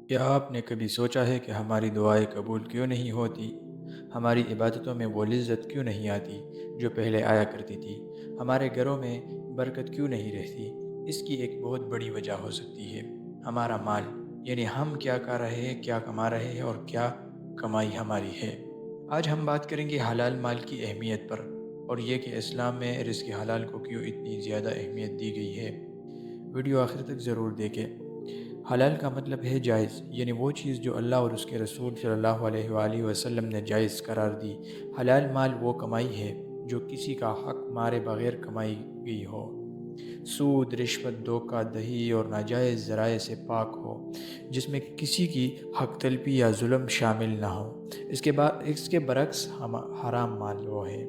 کیا آپ نے کبھی سوچا ہے کہ ہماری دعائیں قبول کیوں نہیں ہوتی؟ ہماری عبادتوں میں وہ لذت کیوں نہیں آتی جو پہلے آیا کرتی تھی؟ ہمارے گھروں میں برکت کیوں نہیں رہتی؟ اس کی ایک بہت بڑی وجہ ہو سکتی ہے ہمارا مال، یعنی ہم کیا کر رہے ہیں، کیا کما رہے ہیں اور کیا کمائی ہماری ہے۔ آج ہم بات کریں گے حلال مال کی اہمیت پر، اور یہ کہ اسلام میں رزق حلال کو کیوں اتنی زیادہ اہمیت دی گئی ہے۔ ویڈیو آخر تک ضرور دیکھیں۔ حلال کا مطلب ہے جائز، یعنی وہ چیز جو اللہ اور اس کے رسول صلی اللہ علیہ وآلہ وسلم نے جائز قرار دی۔ حلال مال وہ کمائی ہے جو کسی کا حق مارے بغیر کمائی گئی ہو، سود، رشوت، دھوکہ دہی اور ناجائز ذرائع سے پاک ہو، جس میں کسی کی حق طلبی یا ظلم شامل نہ ہو۔ اس کے برعکس حرام مال وہ ہے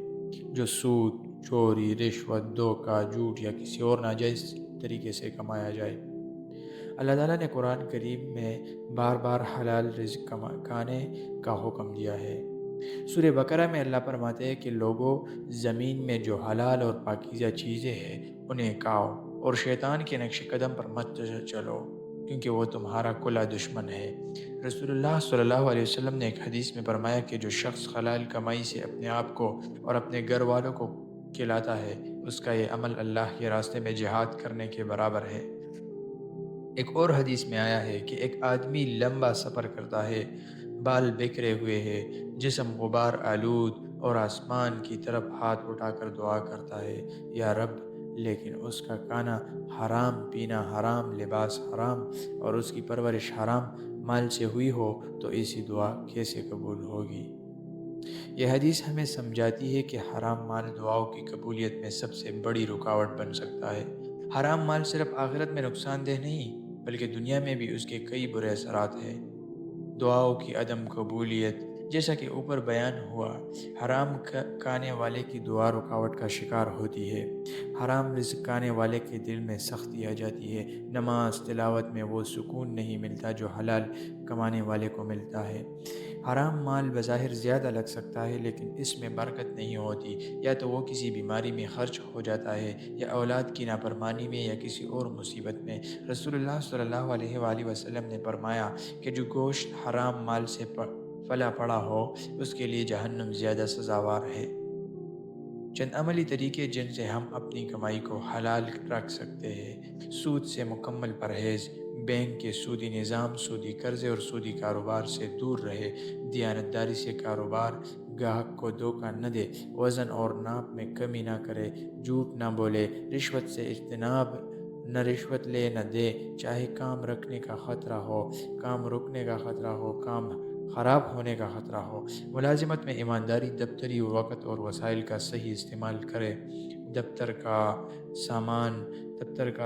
جو سود، چوری، رشوت، دھوکہ، جھوٹ یا کسی اور ناجائز طریقے سے کمایا جائے۔ اللہ تعالیٰ نے قرآن کریم میں بار بار حلال رزق کھانے کا حکم دیا ہے۔ سورہ بقرہ میں اللہ فرماتے ہیں کہ لوگوں، زمین میں جو حلال اور پاکیزہ چیزیں ہیں انہیں کھاؤ، اور شیطان کے نقش قدم پر مت چلو، کیونکہ وہ تمہارا کھلا دشمن ہے۔ رسول اللہ صلی اللہ علیہ وسلم نے ایک حدیث میں فرمایا کہ جو شخص حلال کمائی سے اپنے آپ کو اور اپنے گھر والوں کو کھلاتا ہے، اس کا یہ عمل اللہ کے راستے میں جہاد کرنے کے برابر ہے۔ ایک اور حدیث میں آیا ہے کہ ایک آدمی لمبا سفر کرتا ہے، بال بکھرے ہوئے ہیں، جسم غبار آلود، اور آسمان کی طرف ہاتھ اٹھا کر دعا کرتا ہے، یا رب، لیکن اس کا کھانا حرام، پینا حرام، لباس حرام اور اس کی پرورش حرام مال سے ہوئی ہو تو ایسی دعا کیسے قبول ہوگی؟ یہ حدیث ہمیں سمجھاتی ہے کہ حرام مال دعاؤں کی قبولیت میں سب سے بڑی رکاوٹ بن سکتا ہے۔ حرام مال صرف آخرت میں نقصان دہ نہیں، بلکہ دنیا میں بھی اس کے کئی برے اثرات ہیں۔ دعاؤں کی عدم قبولیت، جیسا کہ اوپر بیان ہوا، حرام کھانے والے کی دعا رکاوٹ کا شکار ہوتی ہے۔ حرام رزق کھانے والے کے دل میں سختی آ جاتی ہے، نماز، تلاوت میں وہ سکون نہیں ملتا جو حلال کمانے والے کو ملتا ہے۔ حرام مال بظاہر زیادہ لگ سکتا ہے، لیکن اس میں برکت نہیں ہوتی، یا تو وہ کسی بیماری میں خرچ ہو جاتا ہے، یا اولاد کی نافرمانی میں، یا کسی اور مصیبت میں۔ رسول اللہ صلی اللہ علیہ وآلہ وسلم نے فرمایا کہ جو گوشت حرام مال سے پلا پڑا ہو، اس کے لیے جہنم زیادہ سزاوار ہے۔ چند عملی طریقے جن سے ہم اپنی کمائی کو حلال رکھ سکتے ہیں: سود سے مکمل پرہیز، بینک کے سودی نظام، سودی قرضے اور سودی کاروبار سے دور رہے، دیانتداری سے کاروبار، گاہک کو دھوکہ نہ دے، وزن اور ناپ میں کمی نہ کرے، جھوٹ نہ بولے، رشوت سے اجتناب، نہ رشوت لے نہ دے، چاہے کام رکھنے کا خطرہ ہو، کام رکنے کا خطرہ ہو، کام خراب ہونے کا خطرہ ہو۔ ملازمت میں ایمانداری، دفتری وقت اور وسائل کا صحیح استعمال کرے، دفتر کا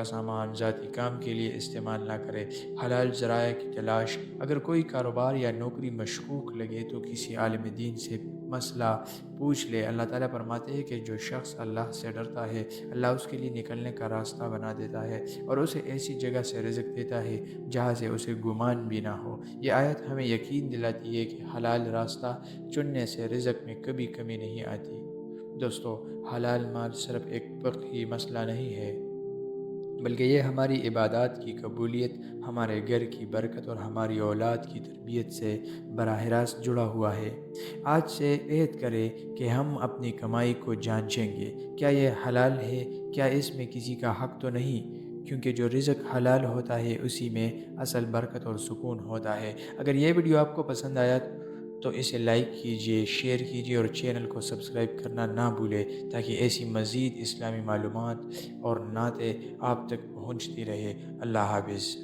سامان ذاتی کام کے لیے استعمال نہ کرے، حلال ذرائع کی تلاش، اگر کوئی کاروبار یا نوکری مشکوک لگے تو کسی عالم دین سے مسئلہ پوچھ لے۔ اللہ تعالیٰ فرماتے ہیں کہ جو شخص اللہ سے ڈرتا ہے، اللہ اس کے لیے نکلنے کا راستہ بنا دیتا ہے، اور اسے ایسی جگہ سے رزق دیتا ہے جہاں سے اسے گمان بھی نہ ہو۔ یہ آیت ہمیں یقین دلاتی ہے کہ حلال راستہ چننے سے رزق میں کبھی کمی نہیں آتی۔ دوستو، حلال مال صرف ایک فقہی مسئلہ نہیں ہے، بلکہ یہ ہماری عبادات کی قبولیت، ہمارے گھر کی برکت اور ہماری اولاد کی تربیت سے براہ راست جڑا ہوا ہے۔ آج سے عہد کریں کہ ہم اپنی کمائی کو جانچیں گے، کیا یہ حلال ہے، کیا اس میں کسی کا حق تو نہیں، کیونکہ جو رزق حلال ہوتا ہے اسی میں اصل برکت اور سکون ہوتا ہے۔ اگر یہ ویڈیو آپ کو پسند آیا تو اسے لائک کیجئے، شیئر کیجئے اور چینل کو سبسکرائب کرنا نہ بھولیں، تاکہ ایسی مزید اسلامی معلومات اور نعتیں آپ تک پہنچتی رہے۔ اللہ حافظ۔